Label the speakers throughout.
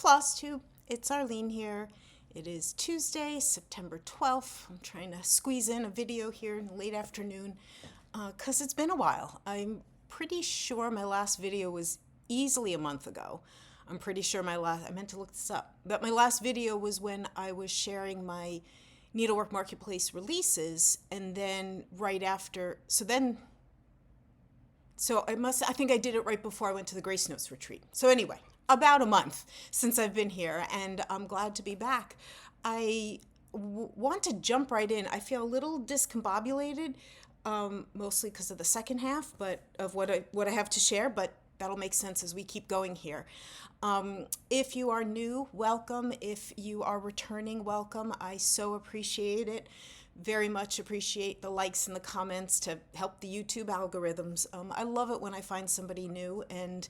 Speaker 1: Flosstube. It's Arlene here. It is Tuesday, September 12th. I'm trying to squeeze in a video here in the late afternoon because it's been a while. I'm pretty sure my last video was easily a month ago. I'm pretty sure I meant to look this up, but my last video was when I was sharing my Needlework Marketplace releases, and then right after, I think I did it right before I went to the Grace Notes retreat. So anyway, about a month since I've been here, and I'm glad to be back. I want to jump right in. I feel a little discombobulated, mostly because of the second half, but of what I have to share, but that'll make sense as we keep going here. If you are new, welcome. If you are returning, welcome. I so appreciate it. Very much appreciate the likes and the comments to help the YouTube algorithms. I love it when I find somebody new, and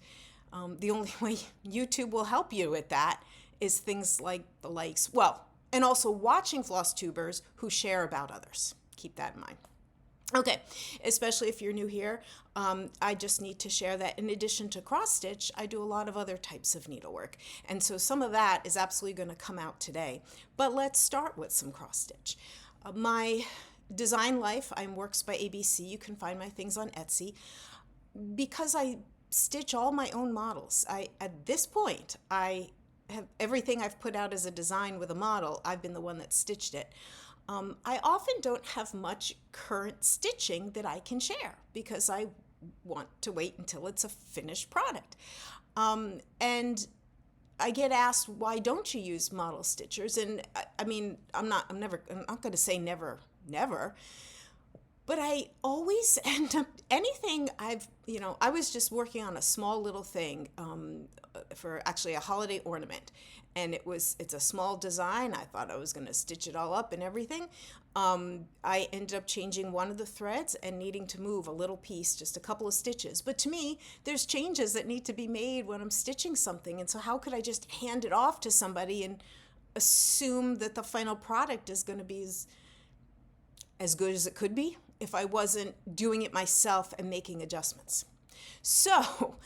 Speaker 1: the only way YouTube will help you with that is things like the likes. Well, and also watching Flosstubers who share about others. Keep that in mind. Okay, especially if you're new here, I just need to share that in addition to cross stitch, I do a lot of other types of needlework. And so some of that is absolutely going to come out today. But let's start with some cross stitch. My design life, I'm Works by ABC. You can find my things on Etsy. Because I stitch all my own models, at this point, I have everything I've put out as a design with a model, I've been the one that stitched it. I often don't have much current stitching that I can share because I want to wait until it's a finished product. And I get asked, why don't you use model stitchers? And I'm not going to say never, but I always end up, anything I was just working on a small little thing for actually a holiday ornament. And it's a small design. I thought I was going to stitch it all up and everything. I ended up changing one of the threads and needing to move a little piece, just a couple of stitches. But to me, there's changes that need to be made when I'm stitching something. And so how could I just hand it off to somebody and assume that the final product is going to be as good as it could be if I wasn't doing it myself and making adjustments? So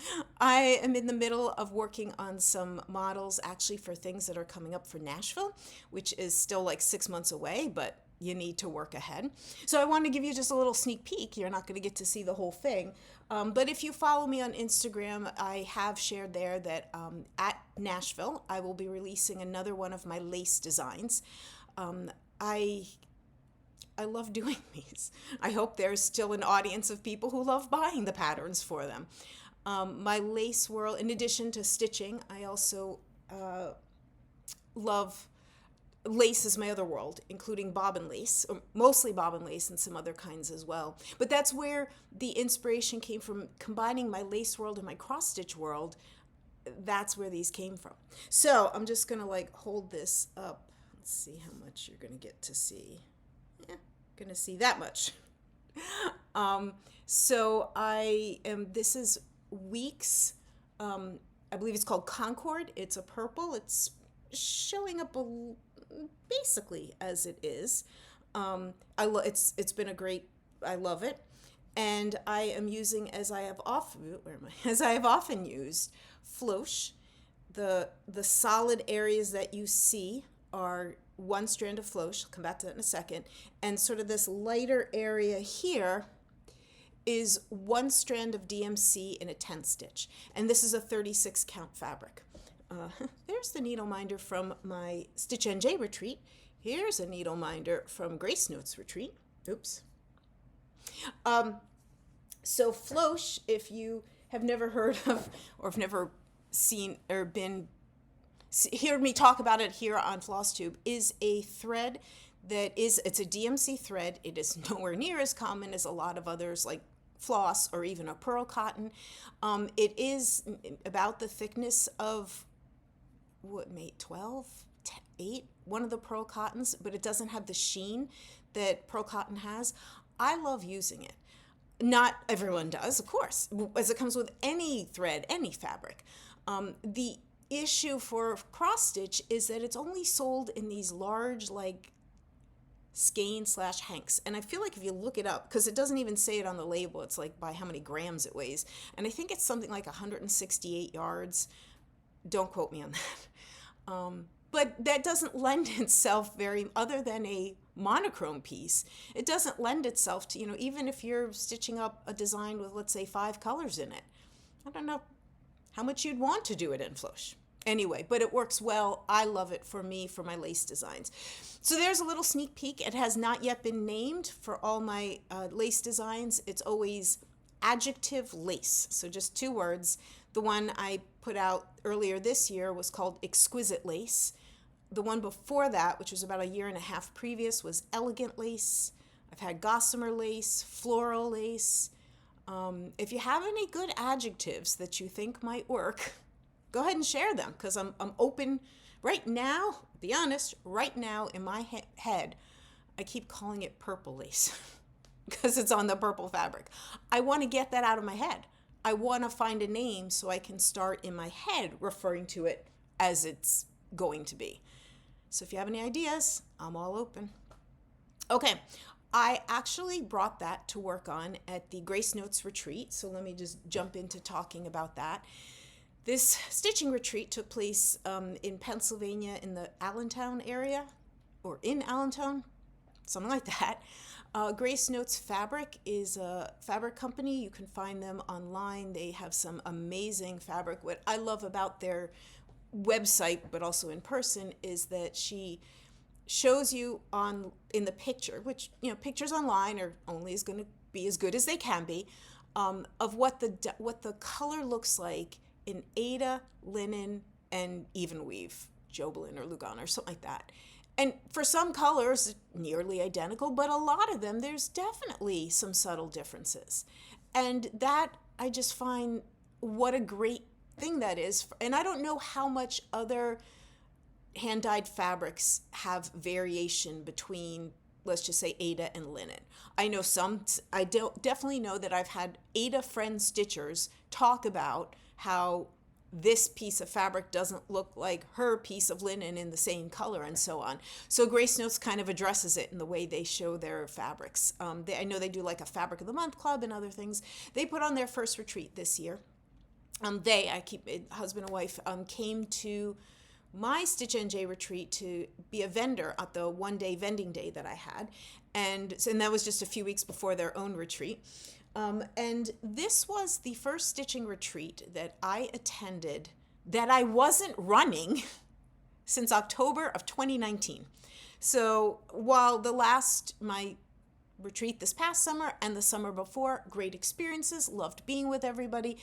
Speaker 1: I am in the middle of working on some models actually for things that are coming up for Nashville, which is still like 6 months away, but you need to work ahead. So I want to give you just a little sneak peek. You're not going to get to see the whole thing. But if you follow me on Instagram, I have shared there that at Nashville, I will be releasing another one of my lace designs. I love doing these. I hope there's still an audience of people who love buying the patterns for them. My lace world, in addition to stitching, I also love lace is my other world, including bobbin lace, or mostly bobbin lace and some other kinds as well. But that's where the inspiration came from, combining my lace world and my cross stitch world. That's where these came from. So I'm just going to hold this up. Let's see how much you're going to get to see. Going to see that much. So this is Weeks. I believe it's called Concord. It's a purple. It's showing up basically as it is. It's been a great, I love it. And I am using, as I have often used, Flosh. The solid areas that you see are one strand of Flosh. I'll come back to that in a second. And sort of this lighter area here is one strand of DMC in a 10 stitch. And this is a 36 count fabric. There's the needle minder from my Stitch NJ retreat. Here's a needle minder from Grace Notes retreat. Oops. So Flosh, if you have never heard of or have never seen or heard me talk about it here on Flosstube, is a thread it's a DMC thread. It is nowhere near as common as a lot of others like floss or even a pearl cotton. It is about the thickness of 8, one of the pearl cottons, but it doesn't have the sheen that pearl cotton has. I love using it. Not everyone does, of course, as it comes with any thread, any fabric. The issue for cross stitch is that it's only sold in these large skein/hanks, and I feel like if you look it up, because it doesn't even say it on the label, it's like by how many grams it weighs, and I think it's something like 168 yards. Don't quote me on that. But that doesn't lend itself very, other than a monochrome piece, it doesn't lend itself to, even if you're stitching up a design with, let's say, 5 colors in it. I don't know how much you'd want to do it in Floss. Anyway, but it works well. I love it for me, for my lace designs. So there's a little sneak peek. It has not yet been named for all my lace designs. It's always adjective lace. So just 2 words. The one I put out earlier this year was called Exquisite Lace. The one before that, which was about a year and a half previous, was Elegant Lace. I've had gossamer lace, floral lace. If you have any good adjectives that you think might work, go ahead and share them, because I'm open right now. Be honest, right now in my head, I keep calling it purple lace because it's on the purple fabric. I want to get that out of my head. I want to find a name so I can start in my head referring to it as it's going to be. So if you have any ideas, I'm all open. Okay, I actually brought that to work on at the Grace Notes retreat, so let me just jump into talking about that. This stitching retreat took place in Pennsylvania, in the Allentown area, or in Allentown, something like that. Grace Notes Fabric is a fabric company. You can find them online. They have some amazing fabric. What I love about their website, but also in person, is that she shows you in the picture, which, pictures online are only going to be as good as they can be, of what the color looks like in Aida, linen, and even weave, Jobelin or Lugana or something like that. And for some colors, nearly identical, but a lot of them, there's definitely some subtle differences. And that, I just find, what a great thing that is. And I don't know how much other hand-dyed fabrics have variation between, let's just say, Aida and linen. I know definitely know that I've had Aida friend stitchers talk about how this piece of fabric doesn't look like her piece of linen in the same color, and so on. So Grace Notes kind of addresses it in the way they show their fabrics. I know they do like a Fabric of the Month club and other things. They put on their first retreat this year. Husband and wife, came to my Stitch NJ retreat to be a vendor at the one-day vending day that I had. And that was just a few weeks before their own retreat. And this was the first stitching retreat that I attended that I wasn't running since October of 2019. So while my retreat this past summer and the summer before, great experiences, loved being with everybody,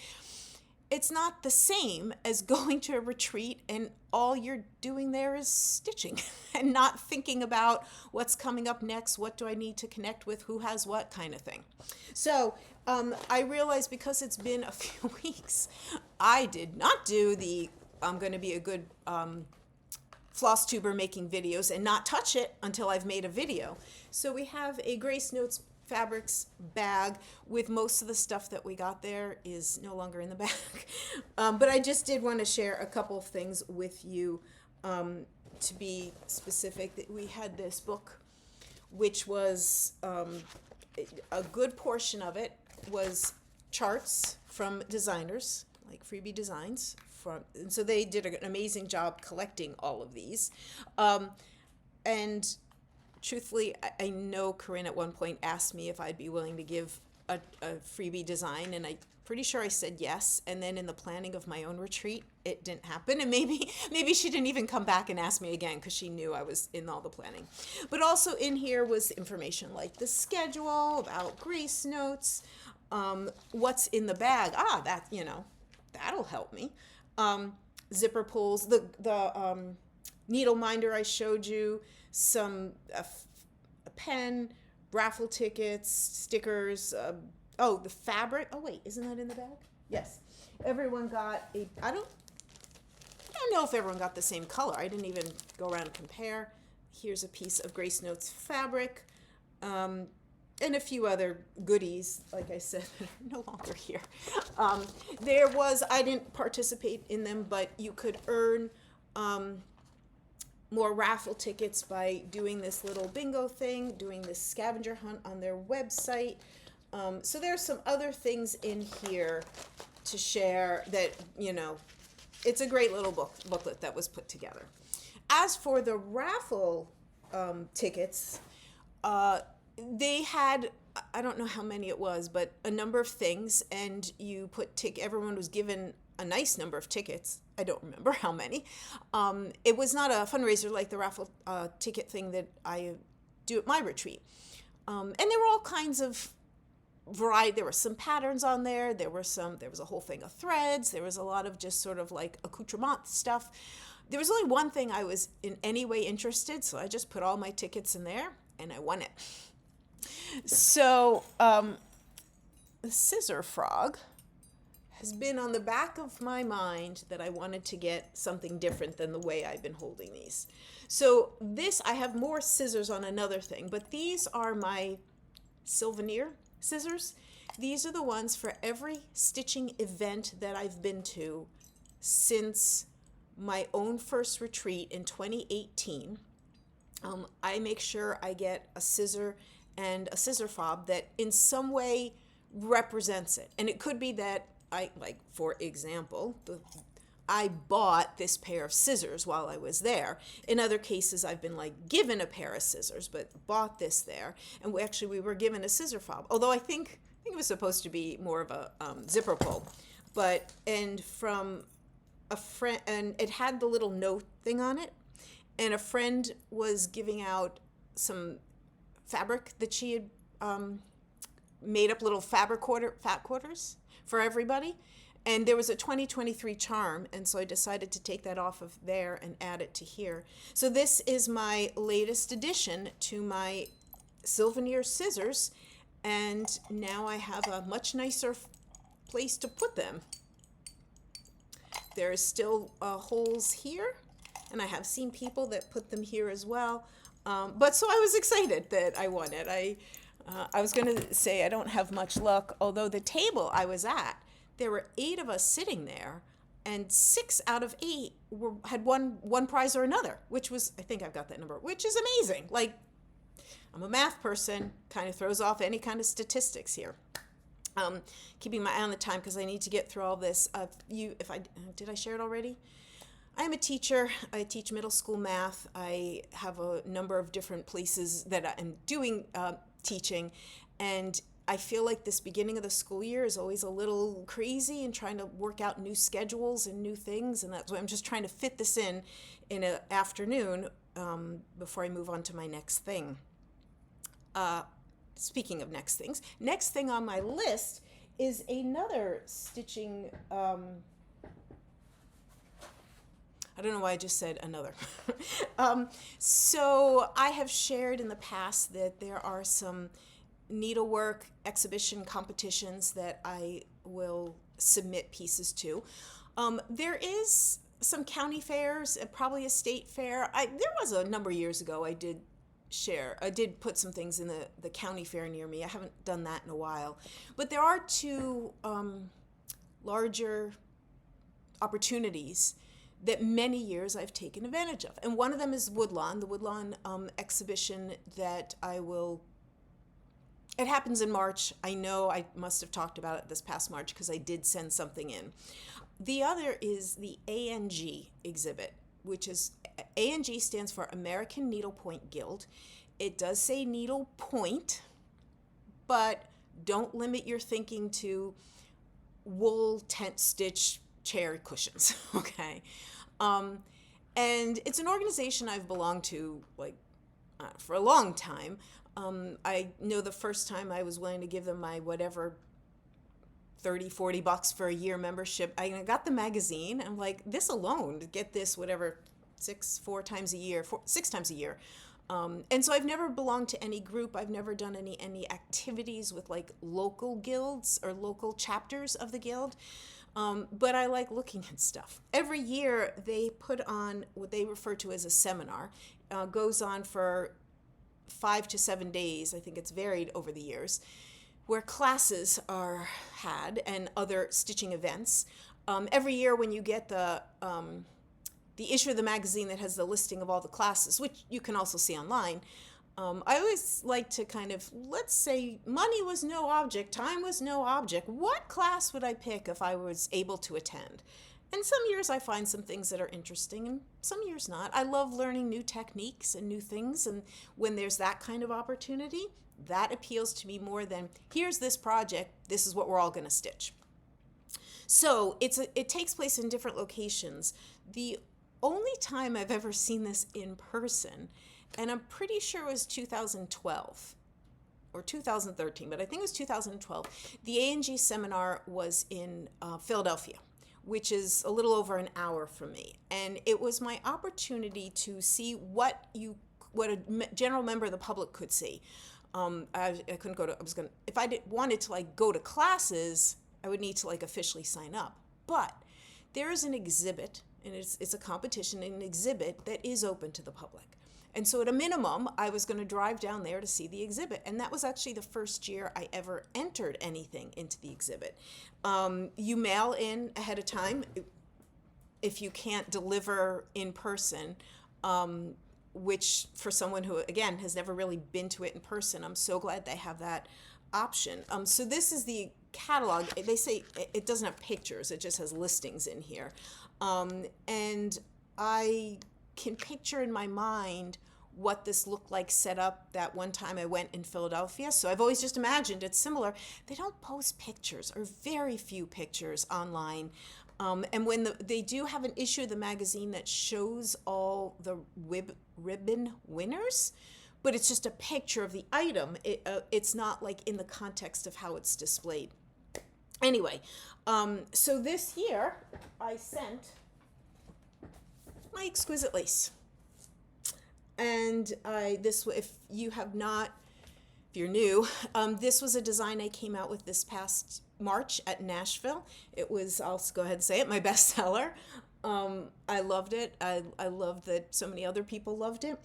Speaker 1: it's not the same as going to a retreat and all you're doing there is stitching and not thinking about what's coming up next, what do I need to connect with, who has what kind of thing. So I realized, because it's been a few weeks, I did not do I'm going to be a good Flosstuber making videos and not touch it until I've made a video. So we have a Grace Notes Fabrics bag with most of the stuff that we got there is no longer in the bag. But I just did want to share a couple of things with you. To be specific, that we had this book, which was a good portion of it was charts from designers like Freebie Designs, and so they did an amazing job collecting all of these. And truthfully, I know Corinne at one point asked me if I'd be willing to give a freebie design, and I'm pretty sure I said yes. And then in the planning of my own retreat, it didn't happen. And maybe she didn't even come back and ask me again because she knew I was in all the planning. But also in here was information like the schedule, about Grace Notes, what's in the bag. That'll help me. Zipper pulls, the needle minder I showed you, a pen, raffle tickets, stickers, the fabric. Oh wait, isn't that in the bag? Yes. Everyone got I don't know if everyone got the same color. I didn't even go around and compare. Here's a piece of Grace Notes fabric, and a few other goodies, like I said, that are no longer here. I didn't participate in them, but you could earn more raffle tickets by doing this little bingo thing, doing this scavenger hunt on their website. So there's some other things in here to share that, it's a great little booklet that was put together. As for the raffle tickets, they had, I don't know how many it was, but a number of things, and you put everyone was given a nice number of tickets. I don't remember how many. It was not a fundraiser like the raffle ticket thing that I do at my retreat. And there were all kinds of variety. There were some patterns on there. There was a whole thing of threads. There was a lot of just sort of like accoutrement stuff. There was only one thing I was in any way interested, so I just put all my tickets in there and I won it. So the scissor frog has been on the back of my mind that I wanted to get something different than the way I've been holding these. So I have more scissors on another thing, but these are my souvenir scissors. These are the ones for every stitching event that I've been to since my own first retreat in 2018. I make sure I get a scissor and a scissor fob that in some way represents it. And it could be that for example, I bought this pair of scissors while I was there. In other cases, I've been given a pair of scissors, but bought this there. And we were given a scissor fob, although I think it was supposed to be more of a zipper pull. And from a friend, and it had the little note thing on it. And a friend was giving out some fabric that she had made up little fat quarters for everybody. And there was a 2023 charm, and so I decided to take that off of there and add it to here. So this is my latest addition to my souvenir scissors, and now I have a much nicer place to put them. There is still holes here, and I have seen people that put them here as well. But so I was excited that I won it. I was going to say I don't have much luck, although the table I was at, there were 8 of us sitting there, and 6 out of 8 had won one prize or another, which was, I think I've got that number, which is amazing. I'm a math person, kind of throws off any kind of statistics here. Keeping my eye on the time because I need to get through all this. Did I share it already? I am a teacher. I teach middle school math. I have a number of different places that I'm doing teaching, and I feel like this beginning of the school year is always a little crazy and trying to work out new schedules and new things, and that's why I'm just trying to fit this in an afternoon before I move on to my next thing. Speaking of next thing on my list is another stitching, I don't know why I just said another. So I have shared in the past that there are some needlework exhibition competitions that I will submit pieces to. There is some county fairs, probably a state fair. There was a number of years ago I did put some things in the county fair near me. I haven't done that in a while. But there are 2 larger opportunities that many years I've taken advantage of. And one of them is Woodlawn, the Woodlawn exhibition that it happens in March. I know I must have talked about it this past March because I did send something in. The other is the ANG exhibit, which is, ANG stands for American Needlepoint Guild. It does say needlepoint, but don't limit your thinking to wool tent stitch chair cushions, okay? And it's an organization I've belonged to for a long time. I know the first time I was willing to give them my whatever $30-40 for a year membership. I got the magazine. I'm like, this alone, to get this whatever 6 times a year. And so I've never belonged to any group. I've never done any activities with local guilds or local chapters of the guild. But I like looking at stuff. Every year they put on what they refer to as a seminar. Goes on for 5 to 7 days. I think it's varied over the years, where classes are had and other stitching events. Every year when you get the issue of the magazine that has the listing of all the classes, which you can also see online, I always like to kind of, let's say money was no object, time was no object. What class would I pick if I was able to attend? And some years I find some things that are interesting and some years not. I love learning new techniques and new things. And when there's that kind of opportunity, that appeals to me more than here's this project, this is what we're all going to stitch. So it takes place in different locations. The only time I've ever seen this in person, and I'm pretty sure it was 2012 or 2013, but I think it was 2012. The A&G seminar was in Philadelphia, which is a little over an hour from me. And it was my opportunity to see what a general member of the public could see. I couldn't go to, if I wanted to like go to classes, I would need to like officially sign up. But there is an exhibit, and it's a competition, an exhibit that is open to the public. And so at a minimum, I was going to drive down there to see the exhibit. And that was actually the first year I ever entered anything into the exhibit. You mail in ahead of time if you can't deliver in person, which for someone who, again, has never really been to it in person, I'm so glad they have that option. So this is the catalog. They say it doesn't have pictures, it just has listings in here. And I can picture in my mind what this looked like set up that one time I went in Philadelphia. So I've always just imagined it's similar. They don't post pictures, or very few pictures online. And when they do have an issue of the magazine that shows all the ribbon winners, but it's just a picture of the item. It's not like in the context of how it's displayed. Anyway, so this year I sent my exquisite lace. And if you're new, this was a design I came out with this past March at Nashville. It was, I'll go ahead and say it, my bestseller. I loved it. I loved that so many other people loved it.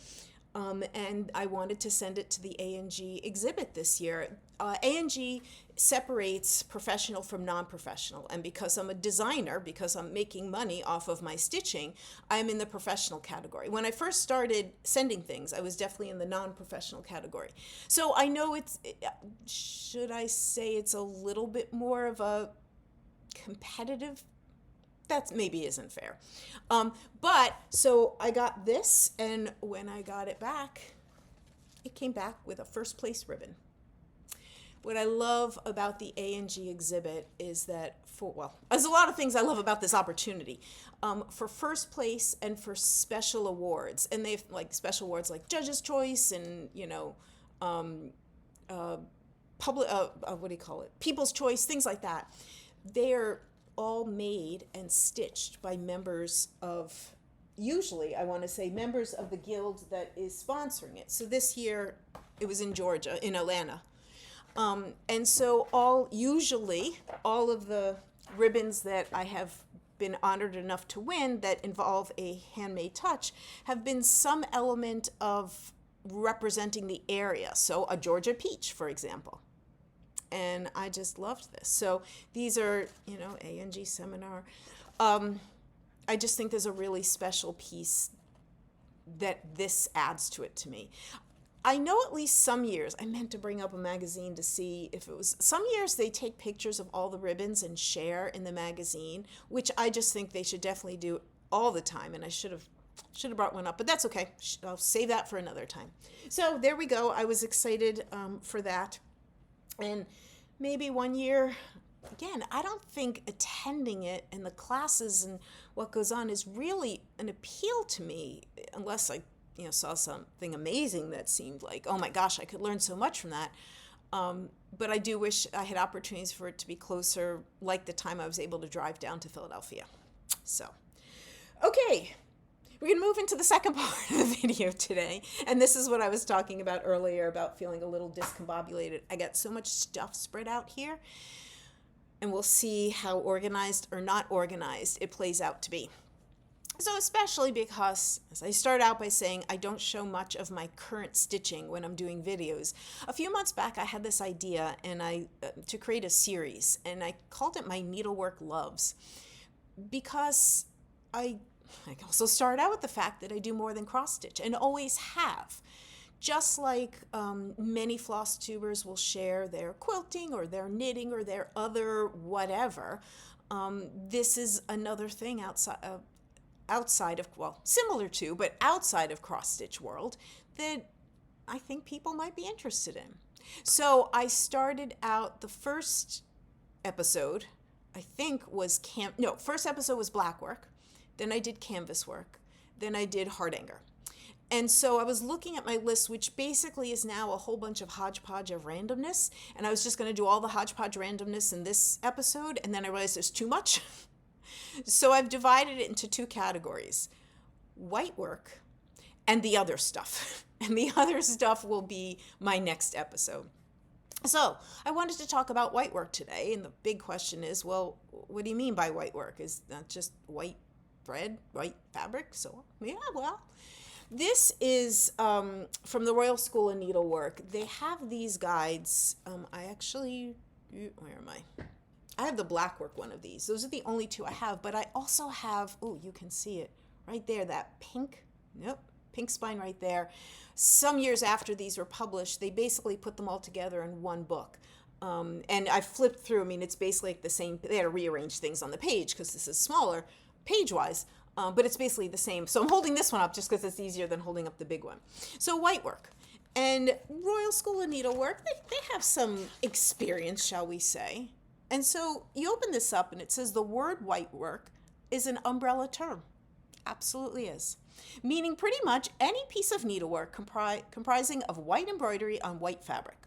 Speaker 1: And I wanted to send it to the A&G exhibit this year. A&G separates professional from non-professional, and because I'm a designer, because I'm making money off of my stitching, I'm in the professional category. When I first started sending things, I was definitely in the non-professional category. So I know should I say it's a little bit more of a competitive, that maybe isn't fair. But so I got this, and when I got it back, it came back with a first place ribbon. What I love about the A&G exhibit is that there's a lot of things I love about this opportunity. For first place and for special awards, and they've like special awards like Judge's Choice and, People's Choice, things like that. They're all made and stitched by members of, usually I want to say members of the guild that is sponsoring it. So this year it was in Georgia, in Atlanta. And so all of the ribbons that I have been honored enough to win that involve a handmade touch have been some element of representing the area. So a Georgia peach, for example. And I just loved this. So these are, A&G seminar. I just think there's a really special piece that this adds to it to me. I know at least some years, I meant to bring up a magazine to see if it was, some years they take pictures of all the ribbons and share in the magazine, which I just think they should definitely do all the time. And I should have brought one up, but that's okay. I'll save that for another time. So there we go. I was excited for that. And maybe one year, again, I don't think attending it and the classes and what goes on is really an appeal to me, unless I saw something amazing that seemed like, oh my gosh, I could learn so much from that. But I do wish I had opportunities for it to be closer, like the time I was able to drive down to Philadelphia. So, okay. We're going to move into the second part of the video today. And this is what I was talking about earlier about feeling a little discombobulated. I got so much stuff spread out here. And we'll see how organized or not organized it plays out to be. So especially because, as I start out by saying, I don't show much of my current stitching when I'm doing videos. A few months back, I had this idea to create a series. And I called it my Needlework Loves. Because I also start out with the fact that I do more than cross stitch and always have. Just like many floss tubers will share their quilting or their knitting or their other whatever, This is another thing outside of, well, similar to, but outside of cross stitch world that I think people might be interested in. So I started out, the first episode, I think was first episode was blackwork. Then I did canvas work. Then I did hardanger. And so I was looking at my list, which basically is now a whole bunch of hodgepodge of randomness. And I was just going to do all the hodgepodge randomness in this episode. And then I realized there's too much. So I've divided it into two categories: whitework and the other stuff. And the other stuff will be my next episode. So I wanted to talk about whitework today. And the big question is, well, what do you mean by whitework? Is that just white thread, white fabric? So, yeah, well, this is from the Royal School of Needlework. They have these guides. Where am I? I have the blackwork one of these. Those are the only two I have. But I also have, you can see it right there, that pink spine right there. Some years after these were published, they basically put them all together in one book. And I flipped through. I mean, it's basically like the same. They had to rearrange things on the page because this is smaller page-wise. But it's basically the same. So I'm holding this one up just because it's easier than holding up the big one. So whitework. And Royal School of Needlework, they have some experience, shall we say. And so you open this up and it says the word whitework is an umbrella term. Absolutely is. Meaning pretty much any piece of needlework comprising of white embroidery on white fabric.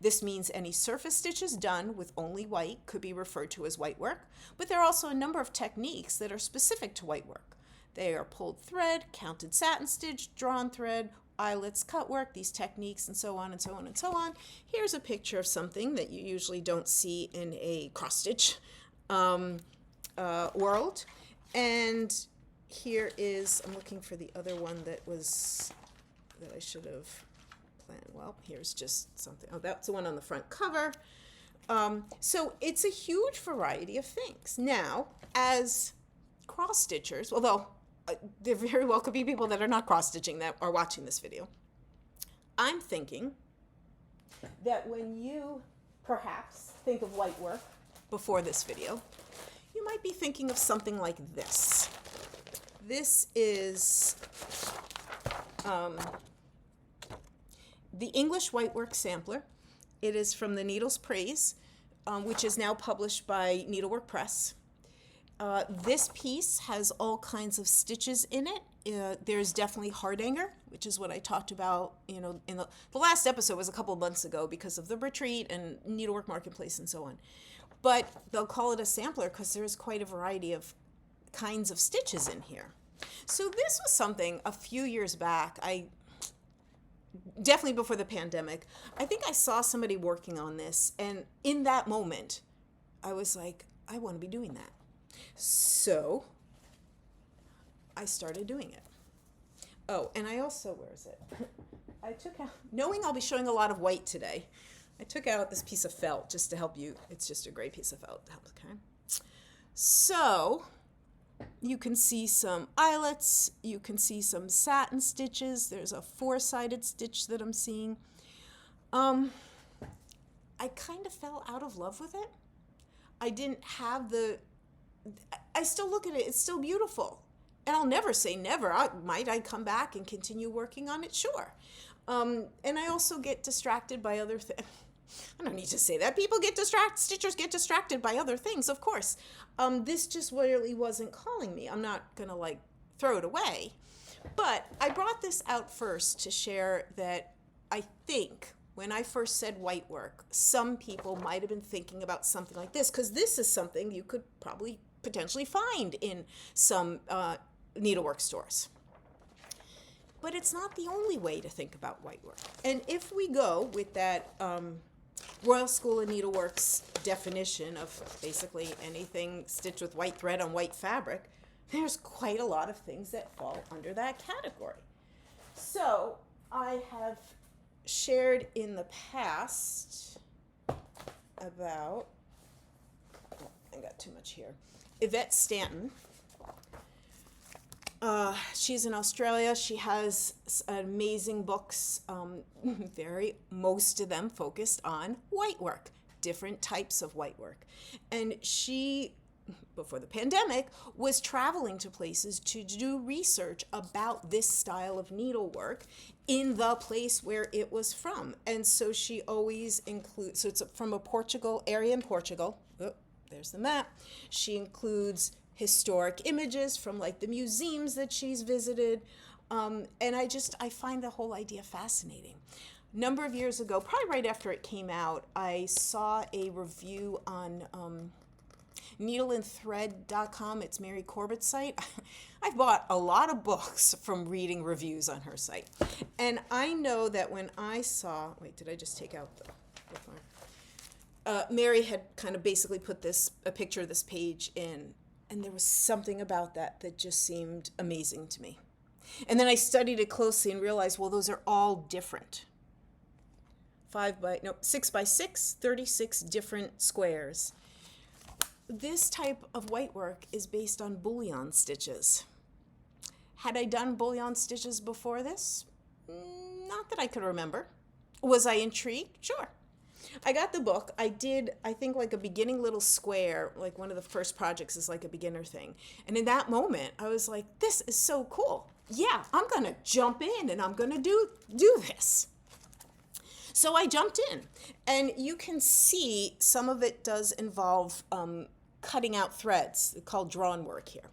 Speaker 1: This means any surface stitches done with only white could be referred to as whitework, but there are also a number of techniques that are specific to whitework. They are pulled thread, counted satin stitch, drawn thread, eyelets, cut work, these techniques, and so on and so on and so on. Here's a picture of something that you usually don't see in a cross-stitch world. And here is, I'm looking for the other one that I should have planned. Well, here's just something. Oh, that's the one on the front cover. So it's a huge variety of things. Now, as cross-stitchers, although there very well could be people that are not cross-stitching that are watching this video, I'm thinking that when you perhaps think of whitework before this video, you might be thinking of something like this. This is the English Whitework Sampler. It is from the Needle's Praise, which is now published by Needlework Press. This piece has all kinds of stitches in it. There's definitely hardanger, which is what I talked about, in the last episode was a couple of months ago because of the retreat and Needlework Marketplace and so on. But they'll call it a sampler because there's quite a variety of kinds of stitches in here. So this was something a few years back, definitely before the pandemic, I think I saw somebody working on this, and in that moment, I was like, I want to be doing that. So I started doing it. Oh, and I also, where is it? I took out, knowing I'll be showing a lot of white today, I took out this piece of felt just to help you. It's just a great piece of felt, okay? So you can see some eyelets, you can see some satin stitches, there's a four-sided stitch that I'm seeing. I kind of fell out of love with it. I didn't have I still look at it, it's still beautiful. And I'll never say never. Might I come back and continue working on it? Sure. And I also get distracted by other things. I don't need to say that. Stitchers get distracted by other things, of course. This just really wasn't calling me. I'm not going to throw it away. But I brought this out first to share that I think when I first said whitework, some people might have been thinking about something like this, because this is something you could probably potentially find in some needlework stores. But it's not the only way to think about whitework. And if we go with that Royal School of Needlework's definition of basically anything stitched with white thread on white fabric, there's quite a lot of things that fall under that category. So I have shared in the past about, I got too much here, Yvette Stanton. She's in Australia. She has amazing books, most of them focused on whitework, different types of whitework. And she before the pandemic, was traveling to places to do research about this style of needlework in the place where it was from. And so she always includes, so it's from a Portugal area in Portugal. Oh, there's the map. She includes historic images from like the museums that she's visited. And I find the whole idea fascinating. Number of years ago, probably right after it came out, I saw a review on needleandthread.com. It's Mary Corbett's site. I've bought a lot of books from reading reviews on her site. And I know that when I saw, wait, did I just take out the bookmark? Mary had kind of basically put a picture of this page in, and there was something about that just seemed amazing to me. And then I studied it closely and realized, well, those are all different. 6 by 6, 36 different squares. This type of whitework is based on bullion stitches. Had I done bullion stitches before this? Not that I could remember. Was I intrigued? Sure. I got the book. I did, I think, like a beginning little square, like one of the first projects is like a beginner thing. And in that moment, I was like, this is so cool. Yeah, I'm going to jump in and I'm going to do this. So I jumped in, and you can see some of it does involve cutting out threads called drawn work here.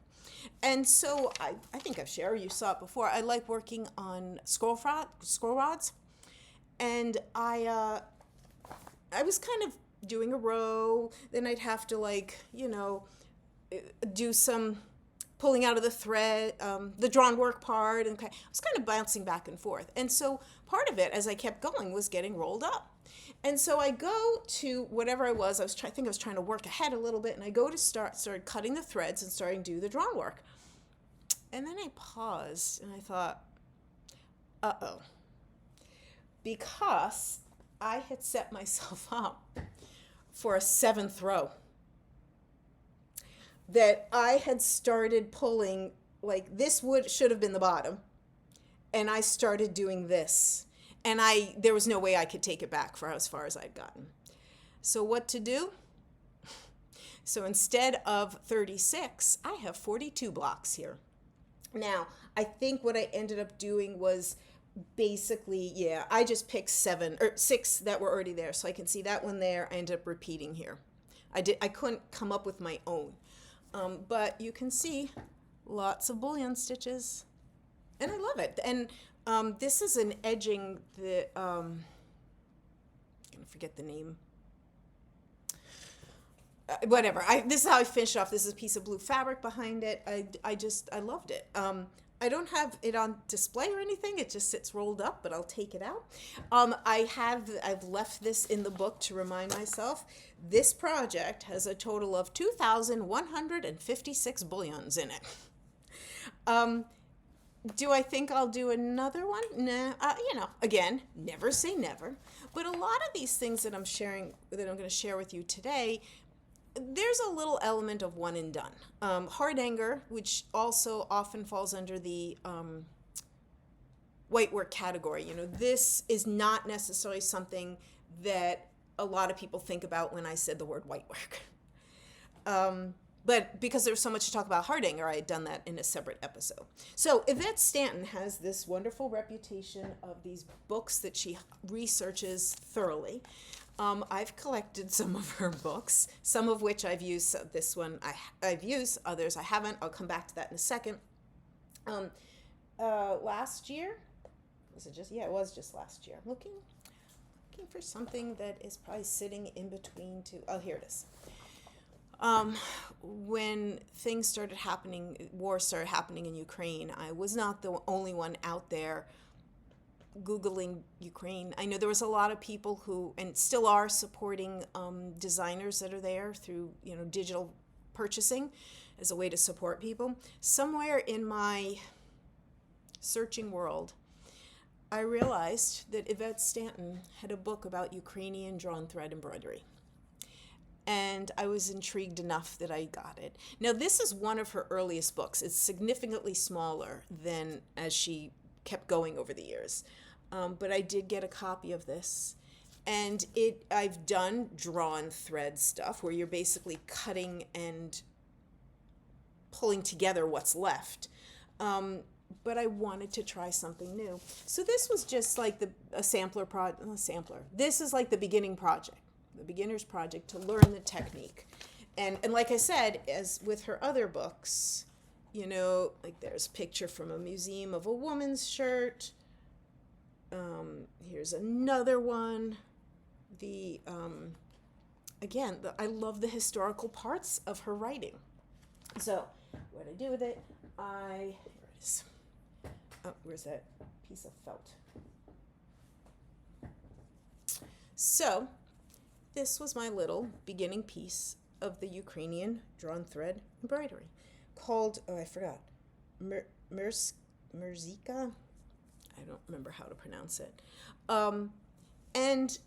Speaker 1: And so I think I've shared, you saw it before, I like working on scroll rods. And I was kind of doing a row, then I'd have to do some pulling out of the thread, the drawn work part, and I was kind of bouncing back and forth. And so part of it, as I kept going, was getting rolled up. And so I go to whatever I think I was trying to work ahead a little bit, and I go to started cutting the threads and starting to do the drawn work. And then I paused, and I thought, uh-oh. Because I had set myself up for a 7th row. That I had started pulling, like this should have been the bottom, and I started doing this, and there was no way I could take it back for as far as I'd gotten. So what to do? So instead of 36, I have 42 blocks here. Now, I think what I ended up doing was basically, I just picked 6 that were already there, so I can see that one there. I ended up repeating here. I couldn't come up with my own. But you can see lots of bullion stitches, and I love it. And this is an edging, I'm gonna forget the name. Whatever. This is how I finished off. This is a piece of blue fabric behind it. I loved it. I don't have it on display or anything. It just sits rolled up, but I'll take it out. I've left this in the book to remind myself. This project has a total of 2,156 bullions in it. Do I think I'll do another one? Nah. Again, never say never. But a lot of these things that I'm going to share with you today, there's a little element of one and done. Hardanger, which also often falls under the whitework category. This is not necessarily something that a lot of people think about when I said the word whitework. But because there's so much to talk about Hardanger, I had done that in a separate episode. So Yvette Stanton has this wonderful reputation of these books that she researches thoroughly. I've collected some of her books, some of which I've used. So this one I've used, others I haven't. I'll come back to that in a second. Last year, it was just last year. I'm looking for something that is probably sitting in between two. Oh, here it is. When things started happening, war started happening in Ukraine, I was not the only one out there Googling Ukraine. I know there was a lot of people who, and still are, supporting designers that are there through digital purchasing as a way to support people. Somewhere in my searching world, I realized that Yvette Stanton had a book about Ukrainian drawn thread embroidery. And I was intrigued enough that I got it. Now, this is one of her earliest books. It's significantly smaller than as she kept going over the years. But I did get a copy of this. And I've done drawn thread stuff where you're basically cutting and pulling together what's left. But I wanted to try something new. So this was just like a sampler project. This is like the beginning project, the beginner's project to learn the technique. And like I said, as with her other books, you know, like there's a picture from a museum of a woman's shirt. Here's another one. I love the historical parts of her writing. So what I do with it, here it is. Oh, where's that piece of felt? So this was my little beginning piece of the Ukrainian drawn thread embroidery called, I forgot, Merzika? I don't remember how to pronounce it. And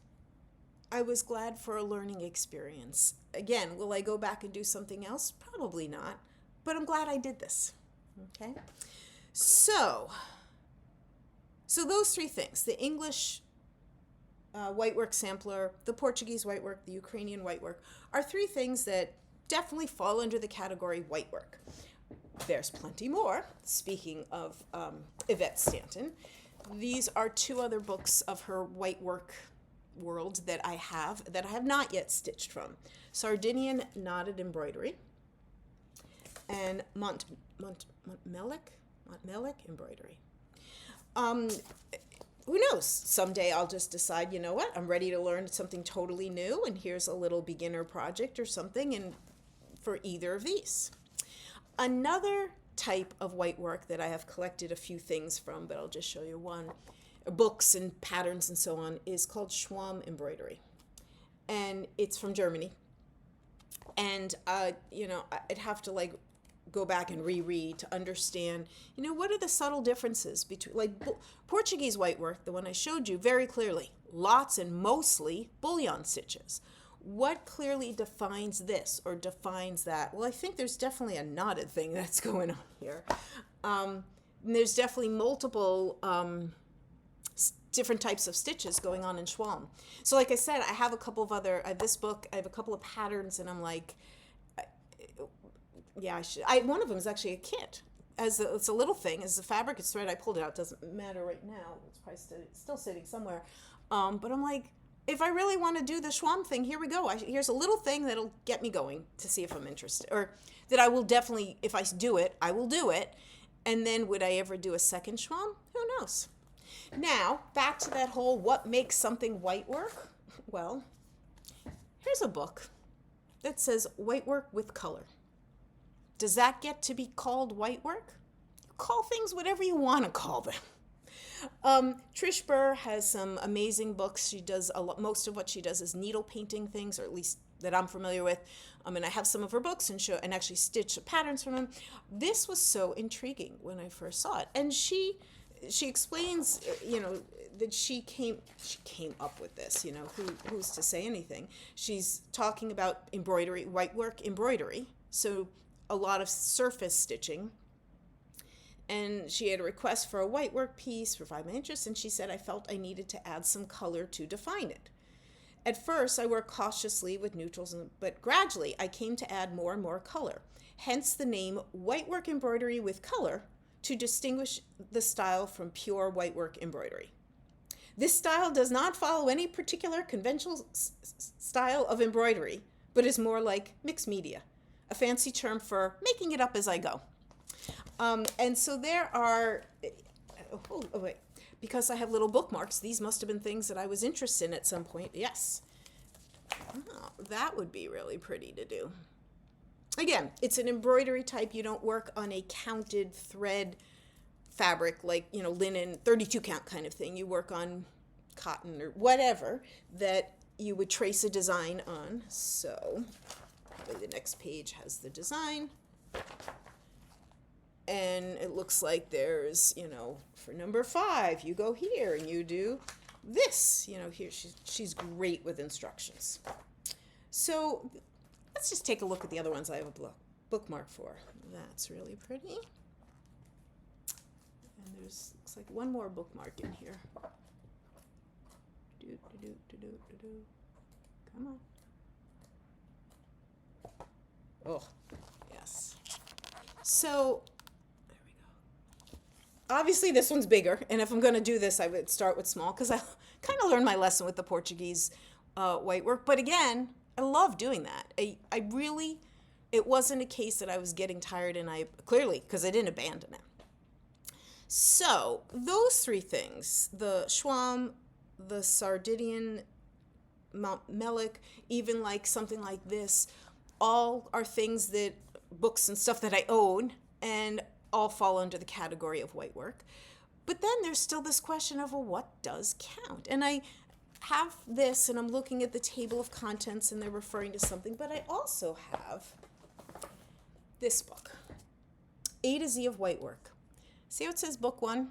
Speaker 1: I was glad for a learning experience. Again, will I go back and do something else? Probably not, but I'm glad I did this. Okay? So those three things, the English Whitework sampler, the Portuguese Whitework, the Ukrainian Whitework, are three things that definitely fall under the category Whitework. There's plenty more. Speaking of Yvette Stanton, these are two other books of her Whitework world that I have not yet stitched from. Sardinian Knotted Embroidery and Montmelic Embroidery. Who knows? Someday I'll just decide, you know what, I'm ready to learn something totally new, and here's a little beginner project or something, and for either of these. Another type of whitework that I have collected a few things from, but I'll just show you one, books and patterns and so on, is called Schwamm embroidery. And it's from Germany. And, you know, I'd have to like go back and reread to understand, you know, what are the subtle differences between, like Portuguese whitework, the one I showed you very clearly, lots and mostly bullion stitches. What clearly defines this or defines that? Well, I think there's definitely a knotted thing that's going on here. And there's definitely multiple different types of stitches going on in Schwamm. So like I said, I have a couple of other, this book, I have a couple of patterns, and I'm like, yeah, one of them is actually a kit. It's a little thing. As the fabric is thread, I pulled it out. It doesn't matter right now. It's probably still sitting somewhere. But I'm like, if I really want to do the Schwamm thing, here we go. Here's a little thing that'll get me going to see if I'm interested. Or that I will definitely, if I do it, I will do it. And then would I ever do a second Schwamm? Who knows? Now, back to that whole what makes something whitework. Well, here's a book that says Whitework with Color. Does that get to be called whitework? Call things whatever you want to call them. Trish Burr has some amazing books. She does most of what she does is needle painting things, or at least that I'm familiar with. And I have some of her books and actually stitch patterns from them. This was so intriguing when I first saw it. And she explains, you know, that she came up with this, you know, who's to say anything. She's talking about embroidery, whitework embroidery. So a lot of surface stitching, and she had a request for a whitework piece for 5 inches, and she said, I felt I needed to add some color to define it. At first, I worked cautiously with neutrals, but gradually I came to add more and more color, hence the name Whitework Embroidery with Color, to distinguish the style from pure whitework embroidery. This style does not follow any particular conventional style of embroidery, but is more like mixed media, a fancy term for making it up as I go. And so there are, wait, because I have little bookmarks, these must have been things that I was interested in at some point. Yes. Oh, that would be really pretty to do. Again, it's an embroidery type. You don't work on a counted thread fabric like, you know, linen, 32 count kind of thing. You work on cotton or whatever that you would trace a design on. So probably the next page has the design. And it looks like there's, you know, for number 5, you go here and you do this. You know, here she's great with instructions. So let's just take a look at the other ones I have a bookmark for. That's really pretty. And there's, looks like one more bookmark in here. Come on. Oh, yes. So there we go. Obviously this one's bigger, and if I'm going to do this, I would start with small because I kind of learned my lesson with the Portuguese white work. But again, I love doing that. I really, it wasn't a case that I was getting tired, and I clearly, because I didn't abandon it. So those three things, the Schwamm, the Sardinian Mount Melick, even like something like this, all are things that, books and stuff that I own, and all fall under the category of white work. But then there's still this question of, well, what does count? And I have this, and I'm looking at the table of contents, and they're referring to something, but I also have this book, A to Z of White Work. See how it says book 1?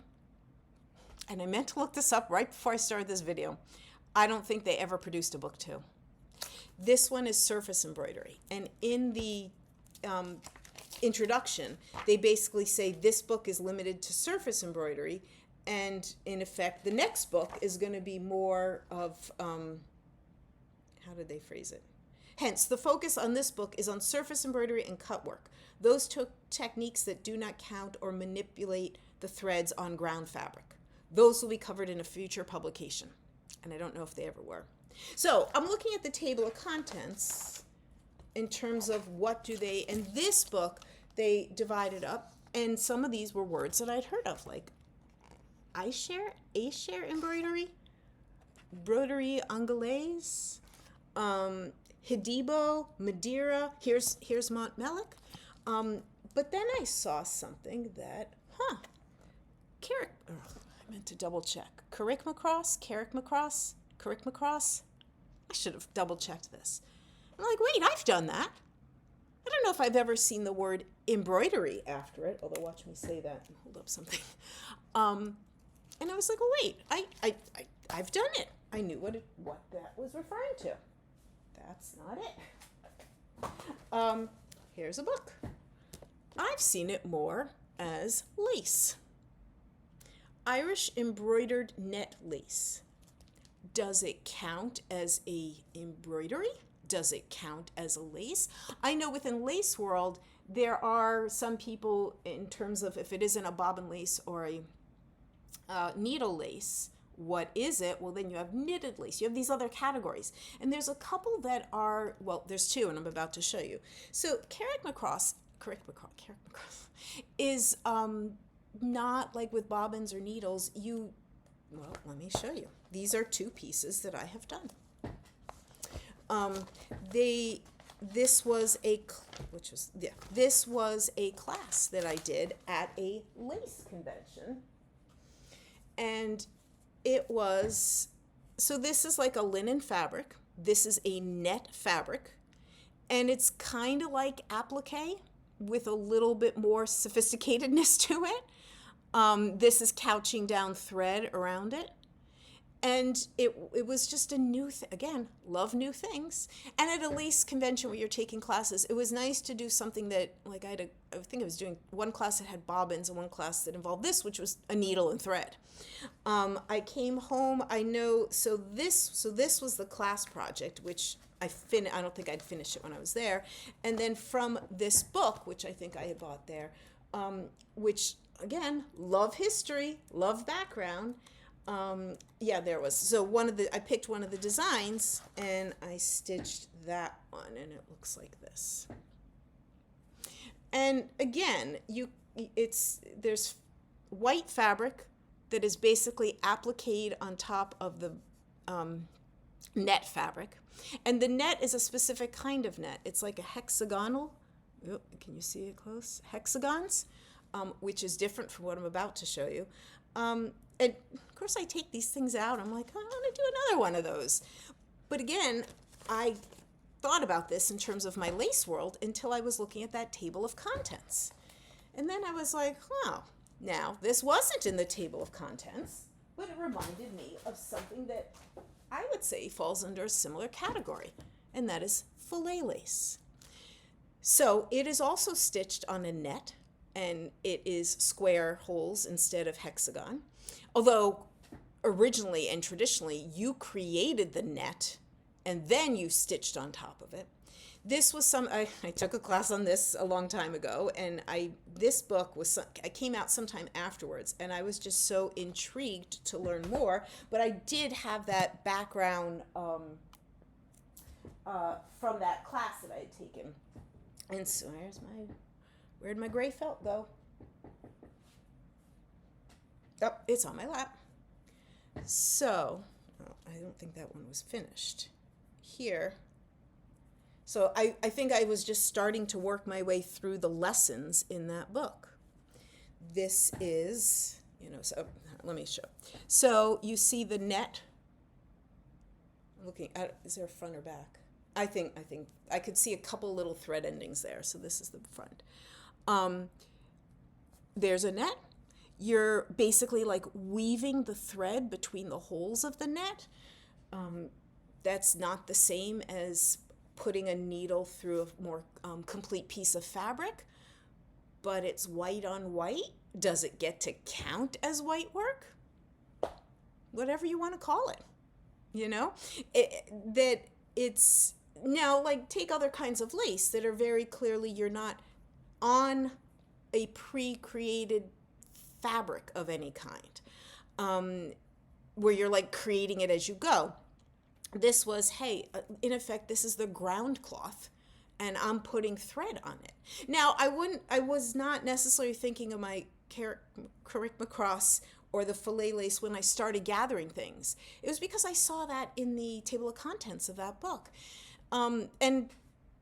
Speaker 1: And I meant to look this up right before I started this video. I don't think they ever produced a book 2. This one is surface embroidery. And in the introduction, they basically say this book is limited to surface embroidery. And in effect, the next book is going to be more of, how did they phrase it? Hence, the focus on this book is on surface embroidery and cut work. Those techniques that do not count or manipulate the threads on ground fabric. Those will be covered in a future publication. And I don't know if they ever were. So I'm looking at the table of contents in terms of what do they, in this book, they divided up. And some of these were words that I'd heard of, like A-share embroidery, broderie anglaise, Hidibo, Madeira, here's Mont Melick. But then I saw something that, I meant to double check. Carrick-Macross. I should have double checked this. I'm like, wait, I've done that. I don't know if I've ever seen the word embroidery after it, although watch me say that and hold up something. And I was like, oh, wait, I've done it. I knew what that was referring to. That's not it. Here's a book. I've seen it more as lace. Irish embroidered net lace. Does it count as a embroidery? Does it count as a lace? I know within lace world, there are some people in terms of if it isn't a bobbin lace or a needle lace, what is it? Well, then you have knitted lace. You have these other categories. And there's a couple that are, well, there's two, and I'm about to show you. So Carrick-Macross is not like with bobbins or needles. Well, let me show you. These are two pieces that I have done. This was a class that I did at a lace convention. And it was, so this is like a linen fabric. This is a net fabric. And it's kind of like applique with a little bit more sophisticatedness to it. This is couching down thread around it. And it was just a new thing. Again, love new things. And at a lace convention where you're taking classes, it was nice to do something that, like I think I was doing one class that had bobbins and one class that involved this, which was a needle and thread. I came home, so this was the class project, which I don't think I'd finished it when I was there. And then from this book, which I think I had bought there, which, again, love history, love background. There was. So I picked one of the designs and I stitched that one, and it looks like this. And again, there's white fabric that is basically appliqued on top of the net fabric. And the net is a specific kind of net. It's like a hexagonal, can you see it close? Hexagons, which is different from what I'm about to show you. And of course I take these things out. I'm like, I want to do another one of those. But again, I thought about this in terms of my lace world until I was looking at that table of contents. And then I was like, now this wasn't in the table of contents, but it reminded me of something that I would say falls under a similar category, and that is fillet lace. So it is also stitched on a net, and it is square holes instead of hexagon. Although originally and traditionally you created the net and then you stitched on top of it. This was I took a class on this a long time ago, and this book I came out sometime afterwards, and I was just so intrigued to learn more. But I did have that background from that class that I had taken. And so where'd my gray felt go? Oh, it's on my lap. So, I don't think that one was finished. Here. So I think I was just starting to work my way through the lessons in that book. This is, so let me show. So you see the net. I'm looking at, is there a front or back? I think I could see a couple little thread endings there. So this is the front. There's a net. You're basically like weaving the thread between the holes of the net. That's not the same as putting a needle through a more complete piece of fabric, but it's white on white. Does it get to count as white work? Whatever you want to call it, it's now, like, take other kinds of lace that are very clearly you're not on a pre-created fabric of any kind, where you're like creating it as you go. This was, hey, in effect, this is the ground cloth, and I'm putting thread on it. Now, I was not necessarily thinking of my Carrick-Macross or the filet lace when I started gathering things. It was because I saw that in the table of contents of that book. And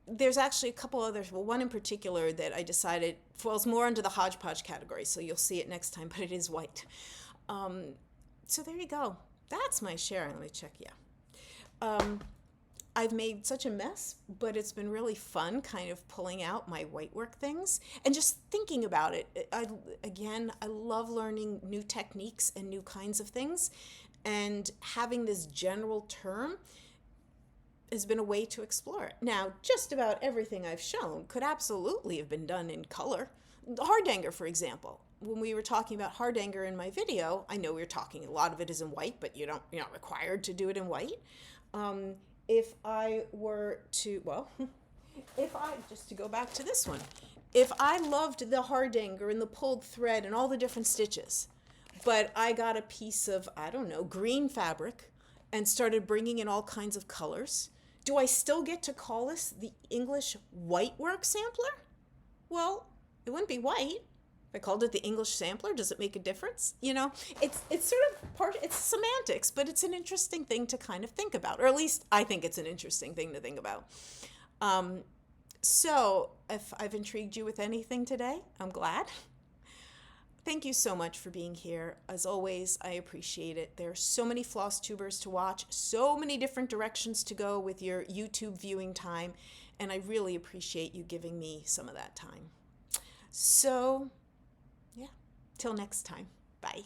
Speaker 1: there's actually a couple others, well, one in particular that I decided falls more under the hodgepodge category, so you'll see it next time, but it is white. So there you go. That's my sharing. Let me check, yeah. I've made such a mess, but it's been really fun kind of pulling out my whitework things and just thinking about it. I love learning new techniques and new kinds of things, and having this general term has been a way to explore it. Now, just about everything I've shown could absolutely have been done in color. Hardanger, for example. When we were talking about hardanger in my video, I know we were talking, a lot of it is in white, but you're not required to do it in white. If I were to, just to go back to this one, if I loved the hardanger and the pulled thread and all the different stitches, but I got a piece of, green fabric and started bringing in all kinds of colors, do I still get to call this the English Whitework sampler? Well, it wouldn't be white. If I called it the English sampler, does it make a difference? It's sort of it's semantics, but it's an interesting thing to kind of think about, or at least I think it's an interesting thing to think about. So if I've intrigued you with anything today, I'm glad. Thank you so much for being here. As always, I appreciate it. There are so many Flosstubers to watch, so many different directions to go with your YouTube viewing time, and I really appreciate you giving me some of that time. So, yeah, till next time. Bye.